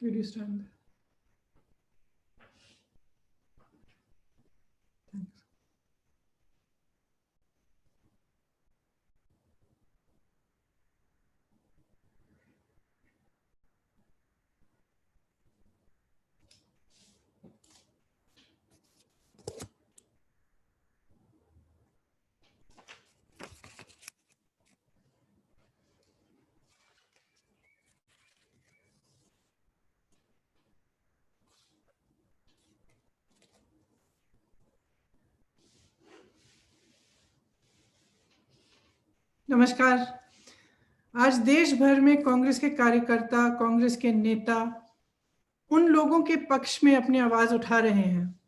Video stand. Thanks. नमस्कार। आज देश भर में कांग्रेस के कार्यकर्ता, कांग्रेस के नेता उन लोगों के पक्ष में अपनी आवाज उठा रहे हैं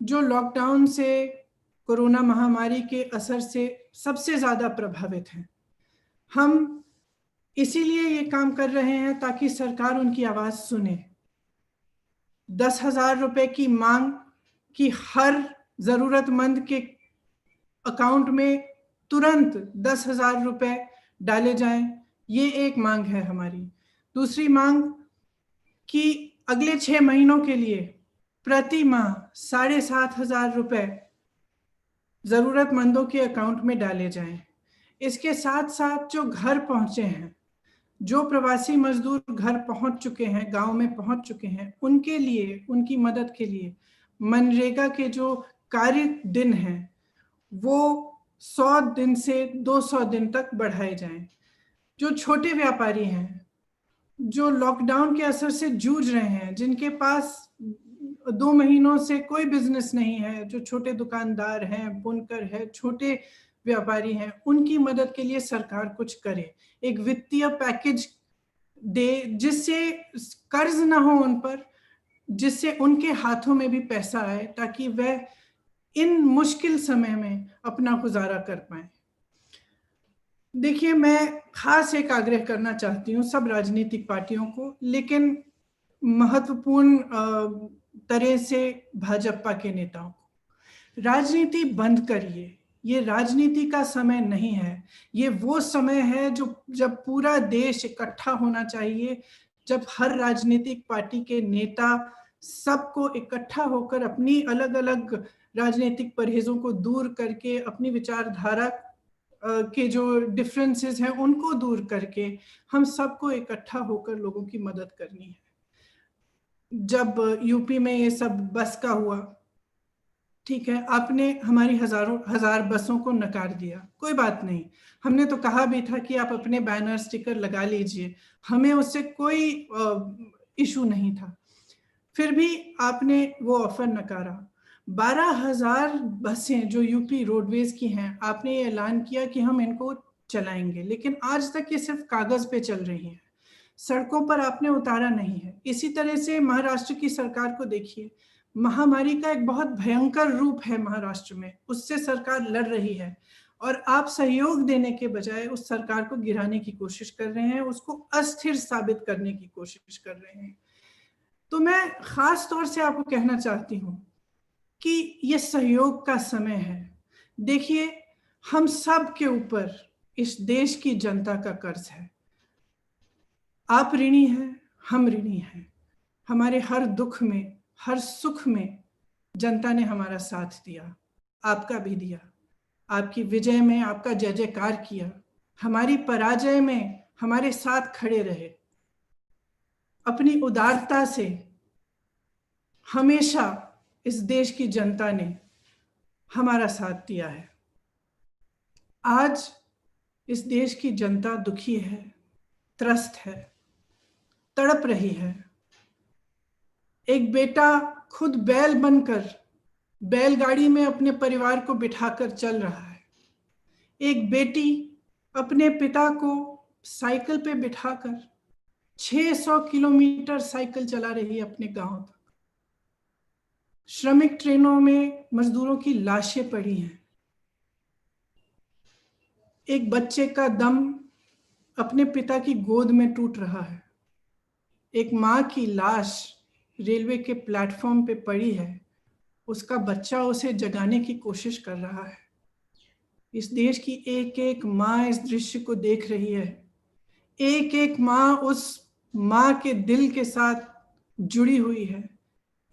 जो लॉकडाउन से, कोरोना महामारी के असर से सबसे ज्यादा प्रभावित हैं। हम इसीलिए ये काम कर रहे हैं ताकि सरकार उनकी आवाज सुने। 10,000 रुपए की मांग कि हर जरूरतमंद के अकाउंट में तुरंत 10,000 रुपए डाले जाएं, ये एक मांग है हमारी। दूसरी मांग कि अगले 6 महीनों के लिए प्रति माह 7,500 रुपए जरूरतमंदों के अकाउंट में डाले जाएं। इसके साथ साथ जो घर पहुंचे हैं, जो प्रवासी मजदूर घर पहुंच चुके हैं, गांव में पहुंच चुके हैं, उनके लिए, उनकी मदद के लिए मनरेगा के जो कार्य दिन हैं वो 100 दिन से 200 दिन तक बढ़ाए जाएं। जो छोटे व्यापारी हैं, जो लॉकडाउन के असर से जूझ रहे हैं, जिनके पास 2 महीनों से कोई बिजनेस नहीं है, जो छोटे दुकानदार हैं, बुनकर है, छोटे व्यापारी हैं, उनकी मदद के लिए सरकार कुछ करे। एक वित्तीय पैकेज दे जिससे कर्ज ना हो उन पर, जिससे उनके हाथों में भी पैसा आए ताकि वह इन मुश्किल समय में अपना गुजारा कर पाए। देखिए, मैं खास एक आग्रह करना चाहती हूँ सब राजनीतिक पार्टियों को, लेकिन महत्वपूर्ण तरह से भाजपा के नेताओं को, राजनीति बंद करिए। ये राजनीति का समय नहीं है, ये वो समय है जब पूरा देश इकट्ठा होना चाहिए, जब हर राजनीतिक पार्टी के नेता सबको इकट्ठा होकर अपनी अलग अलग राजनीतिक परहेजों को दूर करके, अपनी विचारधारा के जो डिफरेंसेस हैं उनको दूर करके हम सबको इकट्ठा होकर लोगों की मदद करनी है। जब यूपी में ये सब बस का हुआ, ठीक है, आपने हमारी हजार बसों को नकार दिया, कोई बात नहीं। हमने तो कहा भी था कि आप अपने बैनर स्टिकर लगा लीजिए, हमें उससे कोई इशू नहीं था। फिर भी आपने वो ऑफर नकारा। 12,000 बसें जो यूपी रोडवेज की हैं, आपने ये ऐलान किया कि हम इनको चलाएंगे, लेकिन आज तक ये सिर्फ कागज पे चल रही हैं, सड़कों पर आपने उतारा नहीं है। इसी तरह से महाराष्ट्र की सरकार को देखिए, महामारी का एक बहुत भयंकर रूप है महाराष्ट्र में, उससे सरकार लड़ रही है और आप सहयोग देने के बजाय उस सरकार को गिराने की कोशिश कर रहे हैं, उसको अस्थिर साबित करने की कोशिश कर रहे हैं। तो मैं खास तौर से आपको कहना चाहती हूँ कि ये सहयोग का समय है। देखिए, हम सब के ऊपर इस देश की जनता का कर्ज है। आप ऋणी हैं, हम ऋणी हैं। हमारे हर दुख में, हर सुख में जनता ने हमारा साथ दिया, आपका भी दिया। आपकी विजय में आपका जय जयकार किया, हमारी पराजय में हमारे साथ खड़े रहे। अपनी उदारता से हमेशा इस देश की जनता ने हमारा साथ दिया है। आज इस देश की जनता दुखी है, त्रस्त है, तड़प रही है। एक बेटा खुद बैल बनकर बैलगाड़ी में अपने परिवार को बिठाकर चल रहा है। एक बेटी अपने पिता को साइकिल पे बिठाकर 600 किलोमीटर साइकिल चला रही है अपने गांव तक। श्रमिक ट्रेनों में मजदूरों की लाशें पड़ी हैं। एक बच्चे का दम अपने पिता की गोद में टूट रहा है। एक माँ की लाश रेलवे के प्लेटफॉर्म पे पड़ी है, उसका बच्चा उसे जगाने की कोशिश कर रहा है। इस देश की एक एक माँ इस दृश्य को देख रही है। एक एक माँ उस माँ के दिल के साथ जुड़ी हुई है।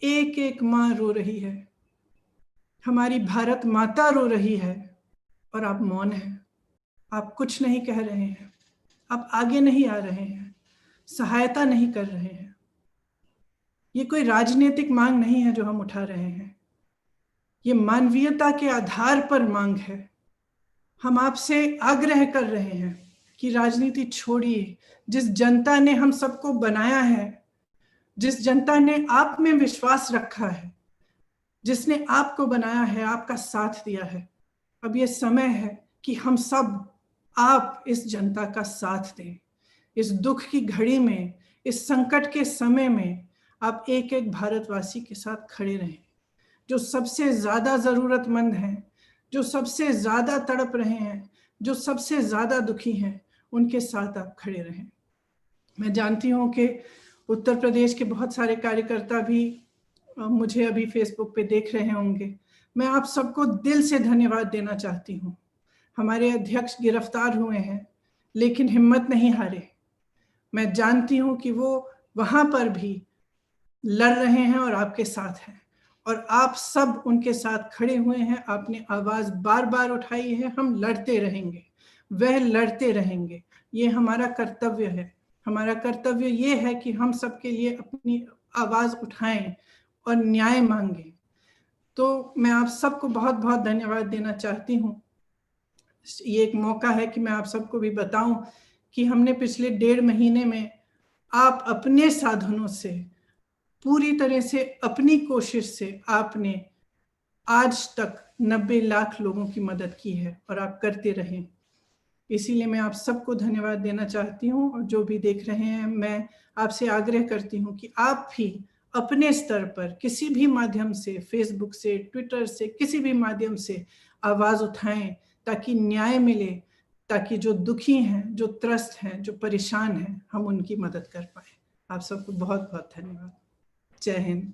एक एक माँ रो रही है, हमारी भारत माता रो रही है, और आप मौन हैं, आप कुछ नहीं कह रहे हैं, आप आगे नहीं आ रहे हैं, सहायता नहीं कर रहे हैं। ये कोई राजनीतिक मांग नहीं है जो हम उठा रहे हैं, ये मानवीयता के आधार पर मांग है। हम आपसे आग्रह कर रहे हैं कि राजनीति छोड़िए। जिस जनता ने हम सबको बनाया है, जिस जनता ने आप में विश्वास रखा है, जिसने आपको बनाया है, आपका साथ दिया है, अब ये समय है कि हम सब आप इस जनता का साथ दें। इस दुख की घड़ी में, इस संकट के समय में आप एक एक भारतवासी के साथ खड़े रहें। जो सबसे ज्यादा जरूरतमंद हैं, जो सबसे ज्यादा तड़प रहे हैं, जो सबसे ज्यादा दुखी हैं, उनके साथ आप खड़े रहें। मैं जानती हूँ कि उत्तर प्रदेश के बहुत सारे कार्यकर्ता भी मुझे अभी फेसबुक पे देख रहे होंगे। मैं आप सबको दिल से धन्यवाद देना चाहती हूँ। हमारे अध्यक्ष गिरफ्तार हुए हैं, लेकिन हिम्मत नहीं हारे। मैं जानती हूँ कि वो वहां पर भी लड़ रहे हैं और आपके साथ हैं, और आप सब उनके साथ खड़े हुए हैं। आपने आवाज बार बार उठाई है। हम लड़ते रहेंगे, वह लड़ते रहेंगे। ये हमारा कर्तव्य है। हमारा कर्तव्य ये है कि हम सबके लिए अपनी आवाज उठाएं और न्याय मांगें। तो मैं आप सबको बहुत बहुत धन्यवाद देना चाहती हूँ। ये एक मौका है कि मैं आप सबको भी बताऊं कि हमने पिछले 1.5 महीने में आप अपने साधनों से, पूरी तरह से अपनी कोशिश से आपने आज तक 90 लाख लोगों की मदद की है, और आप करते रहें। इसीलिए मैं आप सबको धन्यवाद देना चाहती हूँ। और जो भी देख रहे हैं, मैं आपसे आग्रह करती हूँ कि आप भी अपने स्तर पर किसी भी माध्यम से, फेसबुक से, ट्विटर से, किसी भी माध्यम से आवाज उठाएं, ताकि न्याय मिले, ताकि जो दुखी हैं, जो त्रस्त हैं, जो परेशान हैं, हम उनकी मदद कर पाए। आप सबको बहुत बहुत धन्यवाद। जय हिंद।